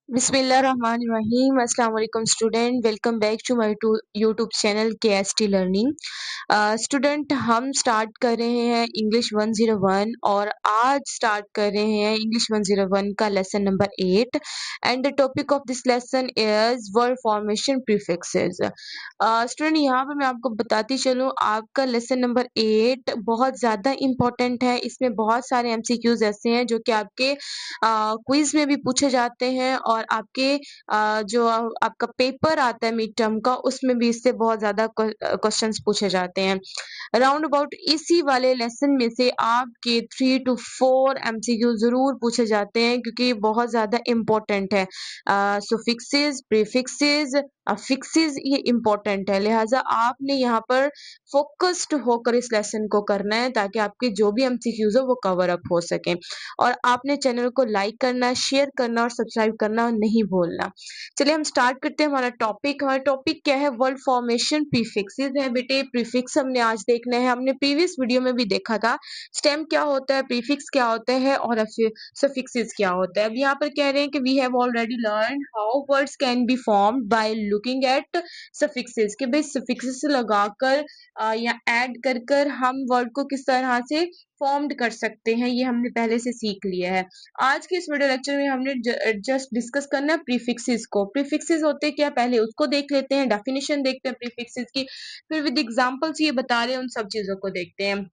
बिस्मिल्लाहिर्रहमानिर्रहीम। अस्सलाम वालेकुम student, welcome back to my YouTube channel KST learning. Student, हम स्टार्ट कर रहे हैं इंग्लिश 101 और आज स्टार्ट कर रहे हैं इंग्लिश 101 का lesson number 8 and the topic of this lesson is word formation prefixes. Student, यहाँ पे मैं आपको बताती चलूँ, आपका लेसन नंबर 8 बहुत ज़्यादा इम्पोर्टेंट है। इसमें बहुत सारे एमसीक्यूज ऐसे हैं जो कि आपके क्विज में भी पूछे जाते हैं और आपके जो आपका पेपर आता है मिड टर्म का, उसमें भी इससे बहुत ज़्यादा क्वेश्चंस पूछे जाते हैं। राउंड अबाउट इसी वाले लेसन में से आपके 3 to 4 एमसीक्यू ज़रूर पूछे जाते हैं क्योंकि ये बहुत ज़्यादा इम्पोर्टेंट है। सुफिक्सेस, प्रीफिक्सेस, अफिक्सेस ये इम्पोर्टेंट है, लिहाजा आपने यहाँ पर फोकस्ड होकर इस लेसन को करना है ताकि आपके जो भी एमसीक्यूज हो वो कवर अप हो सके। और आपने चैनल को लाइक करना, शेयर करना और सब्सक्राइब करना नहीं भूलना। चलिए हम स्टार्ट करते हैं हमारा टॉपिक। हमारा टॉपिक क्या है? वर्ड फॉर्मेशन प्रीफिक्सेस है बेटे। प्रीफिक्स हमने आज देखना है, हमने प्रीवियस वीडियो में भी देखा था स्टेम क्या होता है, प्रीफिक्स क्या होता है और सफिक्सेस क्या होता है। अब यहाँ पर कह रहे हैं कि we have already learn how words can be formed by looking at suffixes, कि भाई सफिक्सेस लगाकर या ऐड कर कर हम वर्ड को किस तरह से फॉर्म्ड कर सकते हैं, ये हमने पहले से सीख लिया है। आज के इस वीडियो लेक्चर में हमने जस्ट डिस्कस करना है प्रीफिक्सेस को। प्रीफिक्सेस होते क्या, पहले उसको देख लेते हैं, डेफिनेशन देखते हैं प्रीफिक्सेस की, फिर विद एग्जांपल्स ये बता रहे हैं उन सब चीजों को देखते हैं।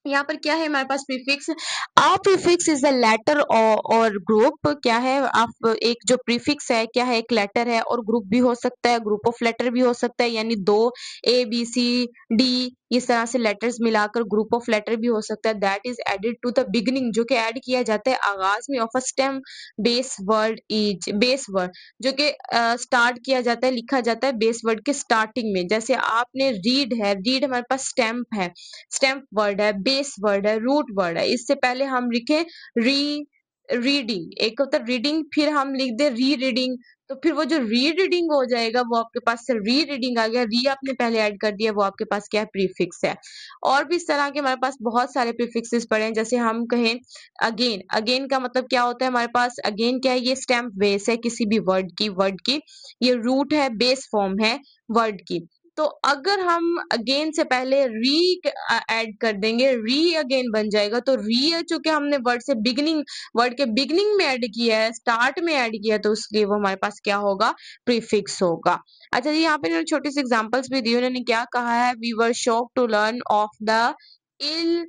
यहाँ पर क्या है हमारे पास prefix. A prefix is a letter और ग्रुप। क्या है? आप एक जो प्रीफिक्स है क्या है, एक लेटर है और ग्रुप भी हो सकता है, ग्रुप ऑफ लेटर भी हो सकता है, यानी दो ए बी सी डी इस तरह से लेटर्स मिलाकर ग्रुप ऑफ लेटर भी हो सकता है। That is added to the beginning, जो कि ऐड किया जाता है आगाज में, of a stem base word is base word, जो कि स्टार्ट किया जाता है, लिखा जाता है बेस वर्ड के स्टार्टिंग में। जैसे आपने रीड है, रीड हमारे पास स्टैम्प है, स्टेम वर्ड है, बेस वर्ड है, रूट वर्ड है। इससे पहले हम लिखे रीडिंग, एक होता है रीडिंग, फिर हम लिख दे री रीडिंग, तो फिर वो जो री रीडिंग हो जाएगा वो आपके पास से री रीडिंग आ गया, री आपने पहले ऐड कर दिया, वो आपके पास क्या है, प्रीफिक्स है। और भी इस तरह के हमारे पास बहुत सारे प्रीफिक्सेस पड़े हैं। जैसे हम कहें अगेन, अगेन का मतलब क्या होता है हमारे पास, अगेन क्या है, ये स्टैम्प बेस है किसी भी वर्ड की, ये रूट है, बेस फॉर्म है वर्ड की। तो अगर हम अगेन से पहले री ऐड कर देंगे, री अगेन बन जाएगा, तो री है चूंकि हमने वर्ड से बिगिनिंग, वर्ड के बिगिनिंग में ऐड किया है, स्टार्ट में ऐड किया है, तो इसलिए वो हमारे पास क्या होगा, प्रीफिक्स होगा। अच्छा जी, यहाँ पे इन्होंने छोटे से एग्जांपल्स भी दिए। उन्होंने क्या कहा है, we were shocked to learn of the il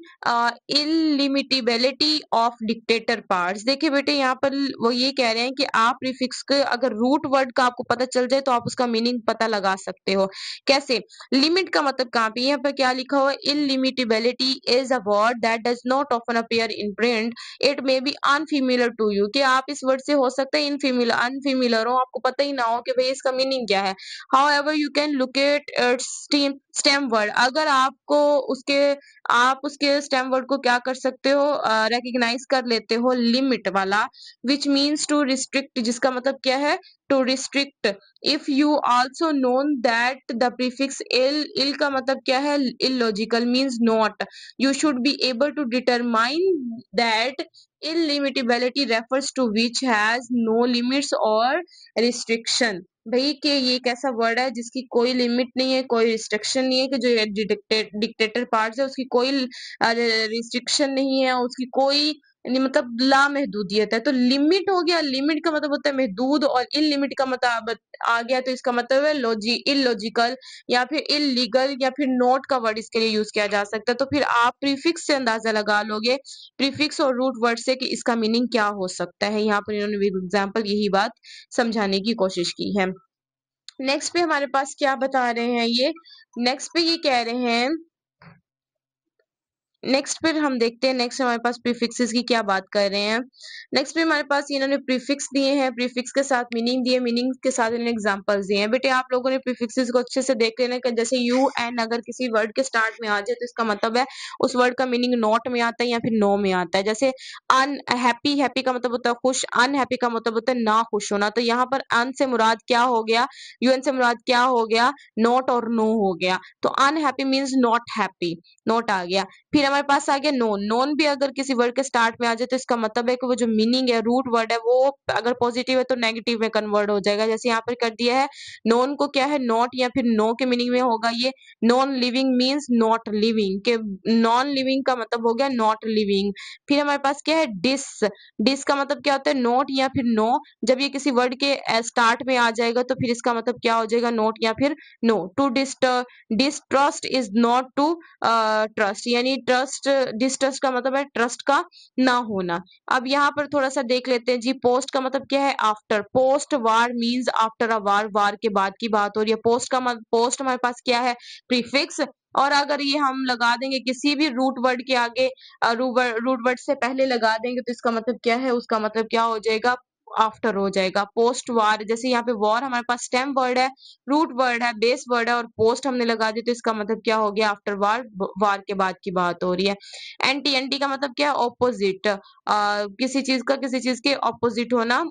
illimitability of dictator parts. देखिए बेटे, यहाँ पर वो ये कह रहे हैं कि आप प्रीफिक्स के अगर रूट वर्ड का आपको पता चल जाए तो आप उसका मीनिंग पता लगा सकते हो। कैसे? लिमिट का मतलब कहाँ पे, यहाँ पर क्या लिखा हुआ है, illimitability is a word that does not often appear in print, it may be unfamiliar to you, कि आप इस वर्ड से हो सकता है इनफेमिलियर, अनफेमिलियर हो, आपको पता ही ना हो कि भाई इसका मीनिंग क्या है। However you can look at stem word, अगर आपको उसके, आप उसके स्टेम वर्ड को क्या कर सकते हो, रिकॉग्नाइज कर लेते हो, लिमिट वाला, विच मीन्स टू रिस्ट्रिक्ट, जिसका मतलब क्या है, to restrict. If you also known that the prefix il, il का मतलब क्या है, illogical means not, you should be able to determine that illimitability refers to which has no limits और restriction. भाई कि ये एक ऐसा वर्ड है जिसकी कोई लिमिट नहीं है, कोई रिस्ट्रिक्शन नहीं है, कि जो डिक्टेटर पार्ट्स है उसकी कोई रिस्ट्रिक्शन नहीं है, उसकी कोई मतलब लामहदूदियत है। तो लिमिट हो गया, लिमिट का मतलब होता है महदूद, और इल का मतलब आ गया तो इसका मतलब है इलॉजिकल या फिर इलीगल या फिर नॉट का वर्ड इसके लिए यूज किया जा सकता है। तो फिर आप प्रीफिक्स से अंदाजा लगा लोगे, प्रीफिक्स और रूट वर्ड से, कि इसका मीनिंग क्या हो सकता है। यहाँ पर इन्होंने एग्जाम्पल यही बात समझाने की कोशिश की है। नेक्स्ट पे हमारे पास क्या बता रहे हैं ये, नेक्स्ट पे ये कह रहे हैं, नेक्स्ट फिर हम देखते हैं, नेक्स्ट हमारे पास प्रीफिक्सेस की क्या बात कर रहे हैं। नेक्स्ट पे हमारे पास इन्होंने प्रीफिक्स दिए हैं, प्रीफिक्स के साथ मीनिंग दिए, मीनिंग के साथ इन्होंने एग्जांपल्स दिए हैं। बेटे आप लोगों ने प्रीफिक्सेस को अच्छे से देख लेना, कि जैसे यू एन अगर किसी वर्ड के स्टार्ट में आ जाए तो इसका मतलब है उस वर्ड का मीनिंग नॉट में आता है या फिर नो में आता है। जैसे अनहैप्पी, हैप्पी का मतलब होता है खुश, अनहैप्पी का मतलब होता है ना खुश होना। तो यहाँ पर अन से मुराद क्या हो गया, यूएन से मुराद क्या हो गया, नॉट और नो हो गया। तो unhappy means not happy, not आ गया। फिर हमारे पास आ गया नोन। नोन भी अगर किसी वर्ड के स्टार्ट में आ जाए तो इसका मतलब है कि वो जो मीनिंग है, रूट वर्ड है, वो अगर पॉजिटिव है तो नेगेटिव में कन्वर्ट हो जाएगा। जैसे यहाँ पर कर दिया है, नोन को क्या है, नॉट या फिर नो के मीनिंग में होगा ये। Non living means not living, के नॉन लिविंग का मतलब हो गया नॉट लिविंग। फिर हमारे पास क्या है, डिस। डिस का मतलब क्या होता है, नॉट या फिर नो। जब ये किसी वर्ड के स्टार्ट में आ जाएगा तो फिर इसका मतलब क्या हो जाएगा, नॉट या फिर no. To distrust is not to trust, यानी ट्रस्ट, डिस्ट्रस्ट का मतलब है ट्रस्ट का ना होना। अब यहाँ पर थोड़ा सा देख लेते हैं जी, पोस्ट का मतलब क्या है, after. Post war means after a war, war के बाद की बात हो रही है। पोस्ट का पोस्ट हमारे पास क्या है, प्रीफिक्स। और अगर ये हम लगा देंगे किसी भी रूट वर्ड के आगे, रूट वर्ड से पहले लगा देंगे तो इसका मतलब क्या है, उसका मतलब क्या हो जाएगा, आफ्टर हो जाएगा। पोस्ट वार, जैसे यहाँ पे वॉर हमारे पास स्टेम वर्ड है, रूट वर्ड है, बेस वर्ड है, और पोस्ट हमने लगा दी तो इसका मतलब क्या हो गया, आफ्टर वार, वार के बाद की बात हो रही है। एंटी, एंटी का मतलब क्या है, ऑपोजिट। किसी चीज का किसी चीज के ऑपोजिट होना,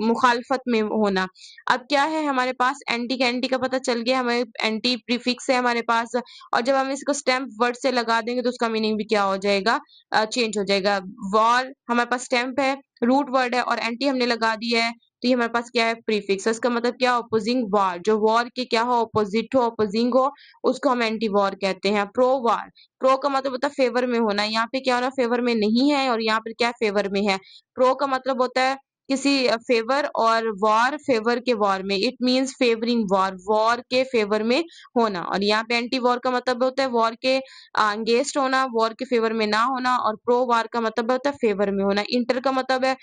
मुखालफत में होना। अब क्या है हमारे पास, एंटी का, एंटी का पता चल गया हमें, एंटी प्रीफिक्स है हमारे पास। और जब हम इसको स्टेम वर्ड से लगा देंगे तो उसका मीनिंग भी क्या हो जाएगा, चेंज हो जाएगा। वॉर हमारे पास स्टेम्प है, रूट वर्ड है, और एंटी हमने लगा दिया है तो ये हमारे पास क्या है, प्रीफिक्स। इसका मतलब क्या, ऑपोजिंग वार। जो वॉर के क्या हो, ऑपोजिट हो, ऑपोजिंग हो, उसको हम एंटी वॉर कहते हैं। प्रो वार, प्रो का मतलब होता है फेवर में होना। यहाँ पे क्या हो रहा है, फेवर में नहीं है, और यहाँ पर क्या है, फेवर में है। प्रो का मतलब होता है किसी फेवर, और वॉर फेवर के वॉर में, it means favouring war, war के फेवर में होना। और यहाँ पे एंटी वॉर का मतलब होता है वॉर के अगेंस्ट होना, वॉर के फेवर में ना होना। और प्रो वार का मतलब होता है फेवर में होना। इंटर का मतलब है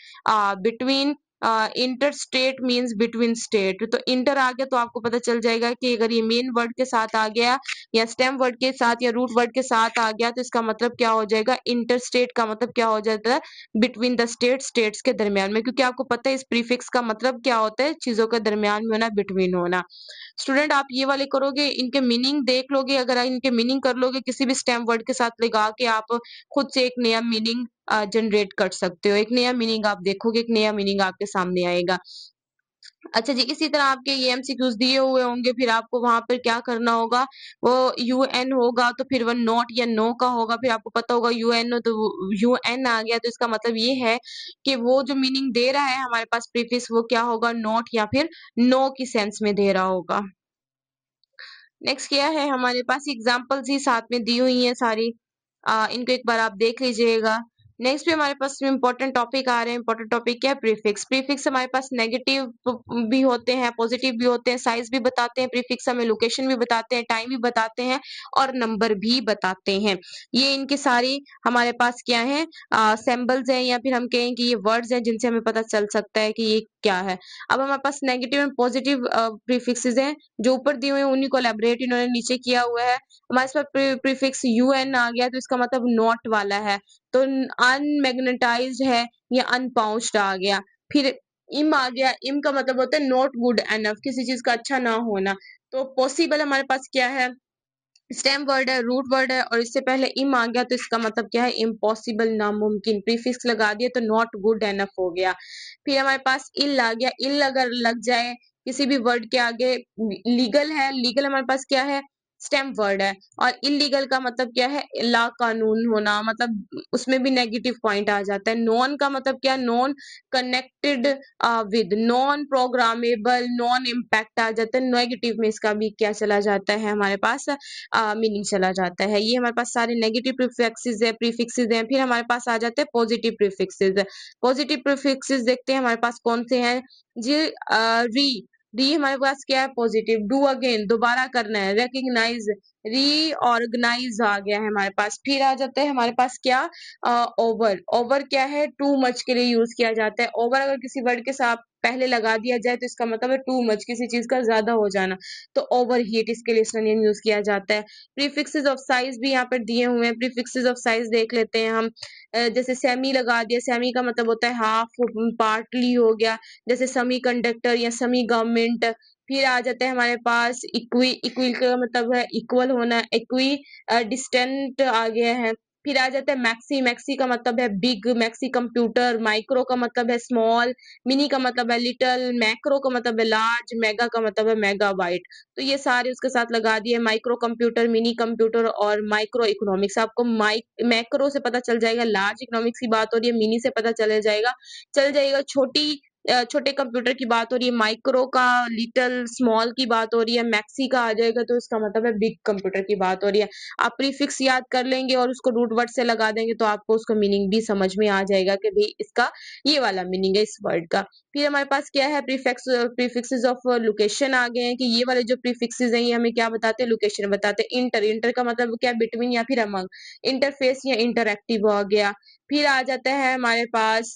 between, inter state means between state. तो इंटर आ गया तो आपको पता चल जाएगा कि अगर ये मेन वर्ड के साथ आ गया, या स्टेम वर्ड के साथ, या रूट वर्ड के साथ आ गया, तो इसका मतलब क्या हो जाएगा, इंटर स्टेट का मतलब क्या हो जाता है, बिटवीन द स्टेट, स्टेट्स के दरमियान में। क्योंकि आपको पता है इस प्रीफिक्स का मतलब क्या होता है, चीजों के दरमियान में होना, बिटवीन होना। स्टूडेंट आप ये वाले करोगे, इनके मीनिंग देख लोगे, अगर आप इनके मीनिंग कर लोगे, किसी भी स्टेम वर्ड के साथ लगा के आप खुद से एक नया मीनिंग जनरेट कर सकते हो। एक नया मीनिंग आप देखोगे, एक नया मीनिंग आपके सामने आएगा। अच्छा जी, इसी तरह आपके ये एमसीक्यूज दिए हुए होंगे, फिर आपको वहां पर क्या करना होगा, वो यूएन होगा तो फिर वो नॉट या नो का होगा। फिर आपको पता होगा यूएन, तो यूएन आ गया तो इसका मतलब ये है कि वो जो मीनिंग दे रहा है हमारे पास प्रीफिक्स, वो क्या होगा, नॉट या फिर नो की सेंस में दे रहा होगा। नेक्स्ट क्या है हमारे पास, एग्जांपल्स ही साथ में दी हुई हैं सारी, इनको एक बार आप देख लीजिएगा। नेक्स्ट पे हमारे पास इंपॉर्टेंट टॉपिक आ रहे हैं। इंपॉर्टेंट टॉपिक क्या है, प्रीफिक्स। प्रीफिक्स हमारे पास नेगेटिव भी होते हैं, पॉजिटिव भी होते हैं, साइज भी बताते हैं। प्रीफिक्स हमें लोकेशन भी बताते हैं, टाइम भी बताते हैं, और नंबर भी बताते हैं। ये इनके सारी हमारे पास क्या है, सिंबल्स हैं, या फिर हम कहें कि ये वर्ड्स हैं जिनसे हमें पता चल सकता है कि ये क्या है। अब हमारे पास नेगेटिव एंड पॉजिटिव प्रीफिक्सेस हैं, जो ऊपर दिए हुए हैं उन्हीं को एलैबोरेट इन्होंने नीचे किया हुआ है। हमारे पास प्रीफिक्स यूएन आ गया तो इसका मतलब नॉट वाला है, तो अनमैग्नेटाइज्ड है या अनपाउच्ड आ गया। फिर इम आ गया, इम का मतलब होता है नॉट गुड एनफ, किसी चीज का अच्छा ना होना। तो पॉसिबल हमारे पास क्या है, स्टेम वर्ड है, रूट वर्ड है, और इससे पहले इम आ गया तो इसका मतलब क्या है, इम्पॉसिबल, नामुमकिन। प्रीफिक्स लगा दिया तो नॉट गुड एनफ हो गया। फिर हमारे पास इल आ गया, इल अगर लग जाए किसी भी वर्ड के आगे, लीगल है, लीगल हमारे पास क्या है, स्टेम वर्ड है। और इलीगल का मतलब क्या है, ला कानून होना, मतलब उसमें भी नेगेटिव पॉइंट आ जाता है। नॉन का मतलब क्या, non connected with, non programmable, non impact आ जाता है। नेगेटिव में इसका भी क्या चला जाता है हमारे पास, मीनिंग चला जाता है। ये हमारे पास सारे नेगेटिव प्रीफिक्सेस है, प्रीफिक्सेस हैं। फिर हमारे पास आ जाते हैं पॉजिटिव प्रीफिक्सेस। पॉजिटिव प्रीफिक्सेस देखते हैं हमारे पास कौन से हैं जी, री। री हमारे पास क्या है, पॉजिटिव। डू अगेन, दोबारा करना है। रिकग्नाइज, रीऑर्गेनाइज आ गया है हमारे पास। फिर आ जाता है हमारे पास क्या, ओवर। ओवर क्या है, टू मच के लिए यूज किया जाता है। ओवर अगर किसी वर्ड के साथ पहले लगा दिया जाए तो इसका मतलब है टू मच, किसी चीज का ज्यादा हो जाना। तो ओवर हीट, इसके लिए सिनोनिम यूज किया जाता है। प्रीफिक्सेस ऑफ साइज भी यहाँ पर दिए हुए हैं। प्रीफिक्सेस ऑफ साइज देख लेते हैं हम। जैसे सेमी लगा दिया, सेमी का मतलब होता है हाफ, पार्टली हो गया, जैसे सेमी कंडक्टर या सेमी गवर्नमेंट। फिर आ जाते हैं हमारे पास इक्वी, इक्वी का मतलब है इक्वल होना, इक्वी डिस्टेंट आ गया है। फिर आ जाता है मैक्सी, मैक्सी का मतलब है बिग, मैक्सी कंप्यूटर, माइक्रो का मतलब है स्मॉल, मिनी का मतलब है लिटिल, मैक्रो का मतलब है लार्ज, मेगा का मतलब है मेगाबाइट। तो ये सारे उसके साथ लगा दिए, माइक्रो कंप्यूटर, मिनी कंप्यूटर और माइक्रो इकोनॉमिक्स। आपको मैक्रो से पता चल जाएगा लार्ज इकोनॉमिक्स की बात हो रही है, मिनी से पता चल जाएगा छोटे कंप्यूटर की बात हो रही है, माइक्रो का, लिटिल, स्मॉल की बात हो रही है, मैक्सी का आ जाएगा तो इसका मतलब है बिग कंप्यूटर की बात हो रही है। आप प्रीफिक्स याद कर लेंगे और उसको रूट वर्ड से लगा देंगे तो आपको उसका मीनिंग भी समझ में आ जाएगा कि भाई इसका ये वाला मीनिंग है इस वर्ड का। फिर हमारे पास क्या है, प्रीफिक्सेस ऑफ लोकेशन आ गए हैं कि ये वाले जो प्रीफिक्सेस हैं ये हमें क्या बताते हैं, लोकेशन बताते हैं। इंटर, इंटर का मतलब क्या, बिटवीन या फिर अमंग, इंटरफेस या इंटरएक्टिव हो गया। फिर आ जाता है हमारे पास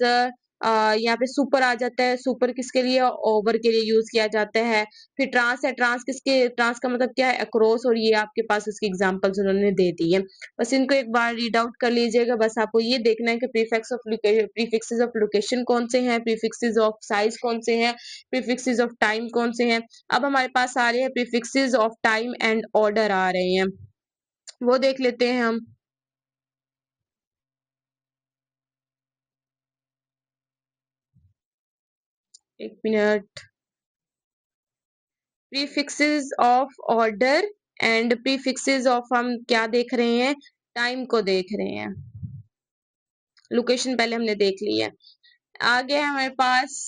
यहाँ पे सुपर आ जाता है, सुपर किसके लिए, ओवर के लिए यूज किया जाता है। फिर ट्रांस है, ट्रांस का मतलब क्या है, अक्रॉस, और ये आपके पास इसकी एग्जांपल्स उन्होंने दे दी है। बस इनको एक बार रीड आउट कर लीजिएगा। बस आपको ये देखना है कि प्रीफिक्सेस ऑफ लोकेशन कौन से हैं, प्रीफिक्सेस ऑफ साइज कौन से हैं, प्रीफिक्सेस ऑफ टाइम कौन से हैं। अब हमारे पास आ रहे हैं prefixes of time and order आ रहे हैं, वो देख लेते हैं हम। एक minute. Prefixes of order and prefixes of, हम क्या देख रहे हैं, टाइम को देख रहे हैं। लोकेशन पहले हमने देख ली है। आगे हमारे पास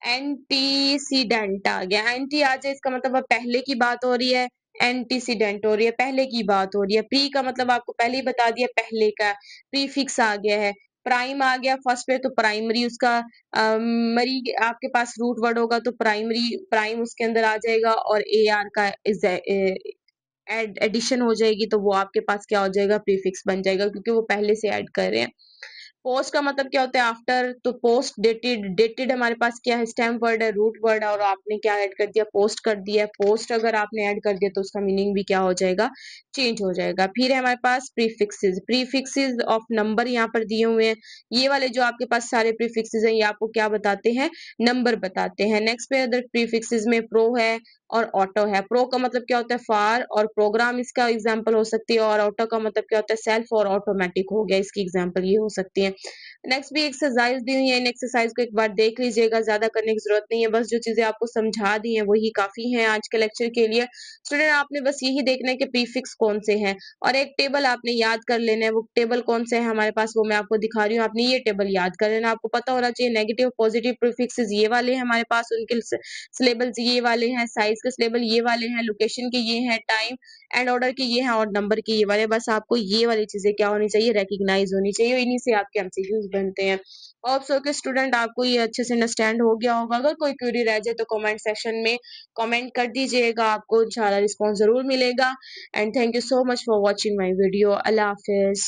एंटीसीडेंट आ गया। एंटी आ जाए इसका मतलब अब पहले की बात हो रही है, एंटीसीडेंट हो रही है, पहले की बात हो रही है। प्री का मतलब आपको पहले ही बता दिया, पहले का। प्रीफिक्स आ गया है। प्राइम आ गया फर्स्ट पे तो प्राइमरी उसका, मरी आपके पास रूट वर्ड होगा तो प्राइमरी, प्राइम उसके अंदर आ जाएगा, और ए आर का एडिशन हो जाएगी तो वो आपके पास क्या हो जाएगा, प्रीफिक्स बन जाएगा, क्योंकि वो पहले से ऐड कर रहे हैं। पोस्ट का मतलब क्या होता है, आफ्टर। तो पोस्ट डेटेड, डेटेड हमारे पास क्या है, स्टैम्प वर्ड है, रूट वर्ड है, और आपने क्या ऐड कर दिया, पोस्ट कर दिया। पोस्ट अगर आपने ऐड कर दिया तो उसका मीनिंग भी क्या हो जाएगा, चेंज हो जाएगा। फिर है हमारे पास प्रीफिक्सेस, प्रीफिक्सेस ऑफ नंबर यहाँ पर दिए हुए हैं। ये वाले जो आपके पास सारे प्रीफिक्सेस हैं ये आपको क्या बताते हैं, नंबर बताते हैं। नेक्स्ट पे अदर प्रीफिक्सेस में प्रो है और ऑटो है। प्रो का मतलब क्या होता है, फार और प्रोग्राम इसका एग्जांपल हो सकती है, और ऑटो का मतलब क्या होता है, सेल्फ और ऑटोमेटिक हो गया, इसकी एग्जांपल ये हो सकती है। नेक्स्ट भी एक्सरसाइज दी हुई है, इन एक्सरसाइज को एक बार देख लीजिएगा, ज्यादा करने की जरूरत नहीं है, बस जो चीजें आपको समझा दी हैं वही काफी है आज के लेक्चर के लिए। स्टूडेंट आपने बस यही देखना है कि प्रीफिक्स कौन से हैं, और एक टेबल आपने याद कर लेना है। वो टेबल कौन से है हमारे पास, वो मैं आपको दिखा रही हूँ, आपने ये टेबल याद कर लेना। आपको पता होना चाहिए नेगेटिव पॉजिटिव प्रीफिक्सेस ये वाले हैं हमारे पास, उनके सिलेबल्स ये वाले हैं, साइज के सिलेबल ये वाले हैं, लोकेशन के ये हैं, टाइम एंड ऑर्डर के ये हैं, और नंबर के ये वाले। बस आपको ये वाली चीजें क्या होनी चाहिए, रेकग्नाइज होनी चाहिए, इन्हीं से आपके एमसीक्यूज बनते हैं। होप सो के स्टूडेंट आपको ये अच्छे से अंडरस्टैंड हो गया होगा। अगर कोई क्वेरी रह जाए तो कमेंट सेक्शन में कमेंट कर दीजिएगा, आपको इंशाल्लाह रिस्पॉन्स जरूर मिलेगा। And thank you so much for watching my video. Allah Hafiz.